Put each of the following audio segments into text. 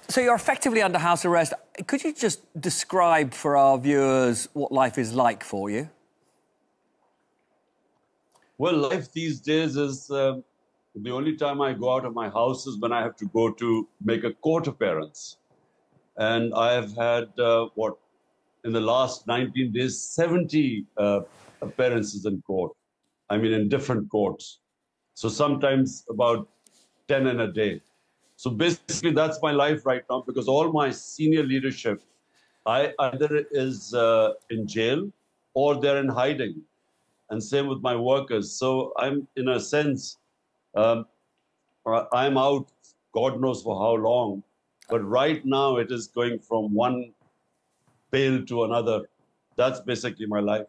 So you're effectively under house arrest. Could you just describe for our viewers what life is like for you? Well, life these days is the only time I go out of my house is when I have to go to make a court appearance. And I have had, in the last 19 days, 70 appearances in court. I mean, in different courts. So sometimes about 10 in a day. So basically, that's my life right now, because all my senior leadership, either is in jail or they're in hiding. And same with my workers. So I'm, in a sense, I'm out, God knows for how long. But right now, it is going from one pail to another. That's basically my life.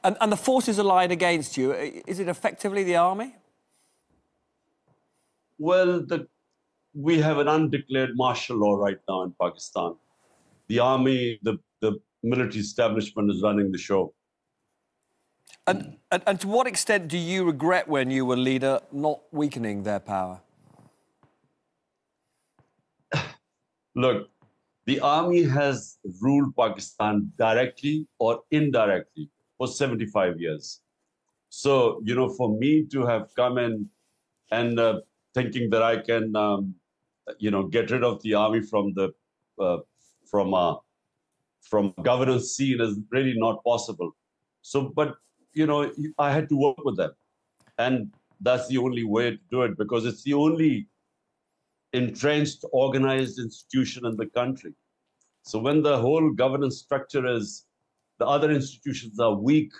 And the forces aligned against you, is it effectively the army? Well, we have an undeclared martial law right now in Pakistan. The army, the military establishment is running the show. And to what extent do you regret, when you were leader, not weakening their power? Look, the army has ruled Pakistan directly or indirectly for 75 years. So, you know, for me to have come in and thinking that I can, get rid of the army from the from governance scene is really not possible. So, but I had to work with them, and that's the only way to do it, because it's the only entrenched, organized institution in the country. So when the whole governance structure is, the other institutions are weak.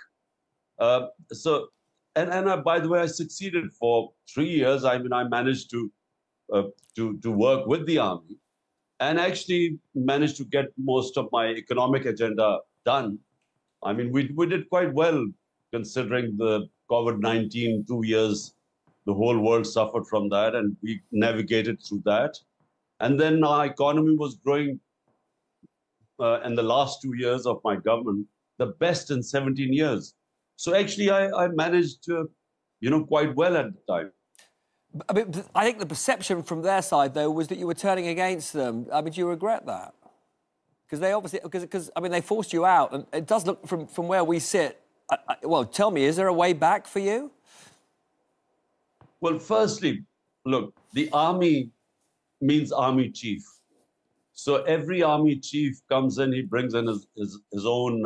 By the way, I succeeded for 3 years. I mean, I managed to work with the army and actually managed to get most of my economic agenda done. I mean, we did quite well considering the COVID-19 2 years. The whole world suffered from that, and we navigated through that. And then our economy was growing in the last 2 years of my government, the best in 17 years. So actually, I managed, quite well at the time. I mean, I think the perception from their side, though, was that you were turning against them. I mean, do you regret that? Because they obviously, I mean, they forced you out, and it does look from where we sit. Well, tell me, is there a way back for you? Well, firstly, look, the army means army chief. So every army chief comes in, he brings in his own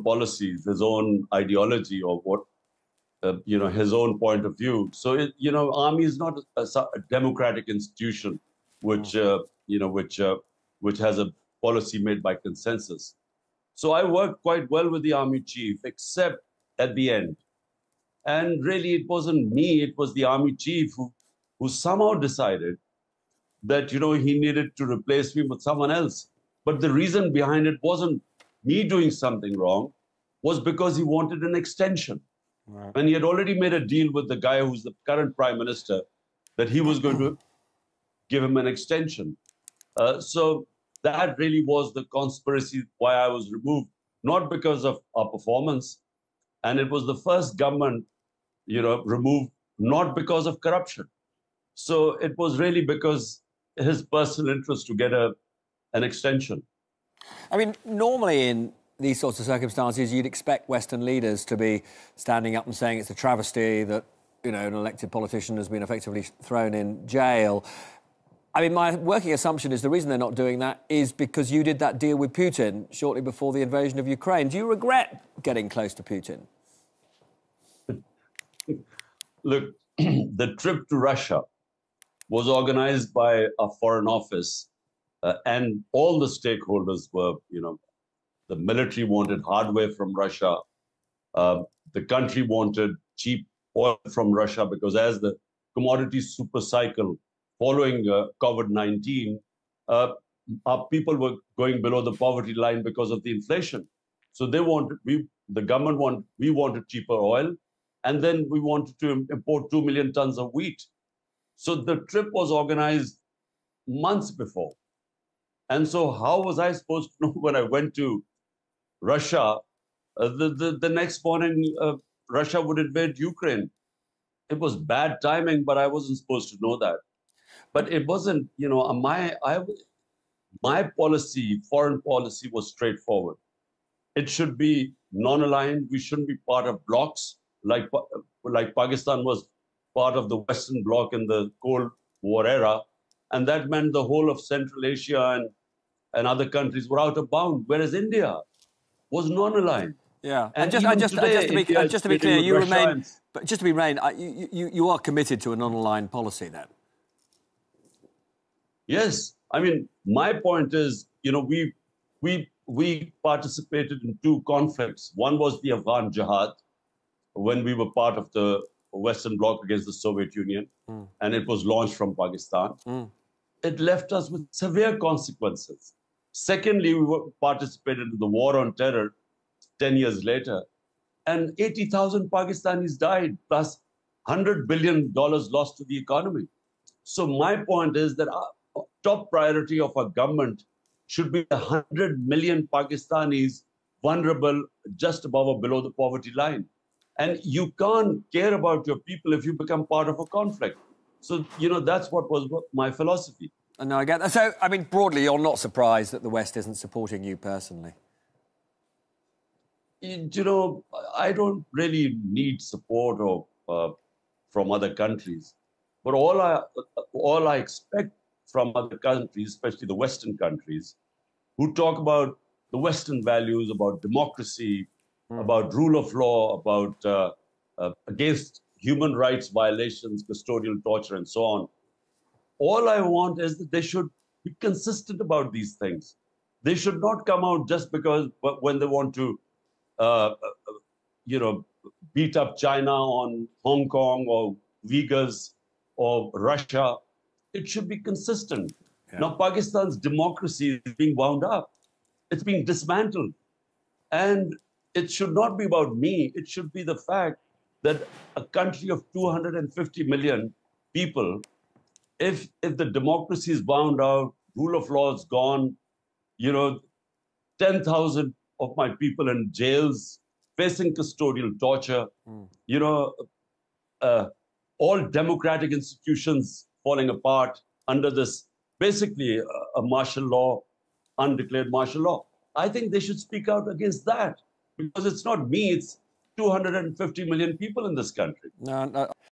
policies, his own ideology, or what his own point of view. So army is not a democratic institution, which which has a policy made by consensus. So I worked quite well with the army chief, except at the end. And really, it wasn't me, it was the army chief who somehow decided that, he needed to replace me with someone else. But the reason behind it wasn't me doing something wrong, was because he wanted an extension. Right. And he had already made a deal with the guy who's the current prime minister that he was going to give him an extension. So that really was the conspiracy why I was removed, not because of our performance. And it was the first government, removed not because of corruption. So it was really because his personal interest to get an extension. I mean, normally in these sorts of circumstances, you'd expect Western leaders to be standing up and saying it's a travesty that, an elected politician has been effectively thrown in jail. I mean, my working assumption is the reason they're not doing that is because you did that deal with Putin shortly before the invasion of Ukraine. Do you regret getting close to Putin? Look, the trip to Russia was organized by our Foreign Office, and all the stakeholders were, the military wanted hardware from Russia. The country wanted cheap oil from Russia, because as the commodity super cycle following COVID-19, our people were going below the poverty line because of the inflation. So we wanted cheaper oil, and then we wanted to import 2 million tons of wheat. So the trip was organized months before. And so how was I supposed to know when I went to Russia, the next morning, Russia would invade Ukraine? It was bad timing, but I wasn't supposed to know that. But it wasn't, my policy, foreign policy was straightforward. It should be non-aligned. We shouldn't be part of blocs like Pakistan was part of the Western bloc in the Cold War era. And that meant the whole of Central Asia and other countries were out of bounds, whereas India was non-aligned. Yeah, And just to be clear, you remain, but just to be remain, you are committed to a non-aligned policy then. Yes, I mean, my point is, we participated in two conflicts. One was the Afghan Jihad, when we were part of the Western Bloc against the Soviet Union, and it was launched from Pakistan. It left us with severe consequences. Secondly, we participated in the war on terror 10 years later, and 80,000 Pakistanis died, plus $100 billion lost to the economy. So my point is that our top priority of our government should be 100 million Pakistanis vulnerable just above or below the poverty line. And you can't care about your people if you become part of a conflict. So, that's what was my philosophy. No, I get that. So, I mean, broadly, you're not surprised that the West isn't supporting you personally? I don't really need support from other countries. But all I expect from other countries, especially the Western countries, who talk about the Western values, about democracy, about rule of law, about against human rights violations, custodial torture, and so on. All I want is that they should be consistent about these things. They should not come out just because when they want to, beat up China on Hong Kong or Uyghurs or Russia. It should be consistent. Yeah. Now, Pakistan's democracy is being wound up. It's being dismantled. And it should not be about me. It should be the fact that a country of 250 million people, if the democracy is wound out, rule of law is gone, 10,000 of my people in jails, facing custodial torture, all democratic institutions falling apart under this, basically a martial law, undeclared martial law. I think they should speak out against that, because it's not me, it's 250 million people in this country. No.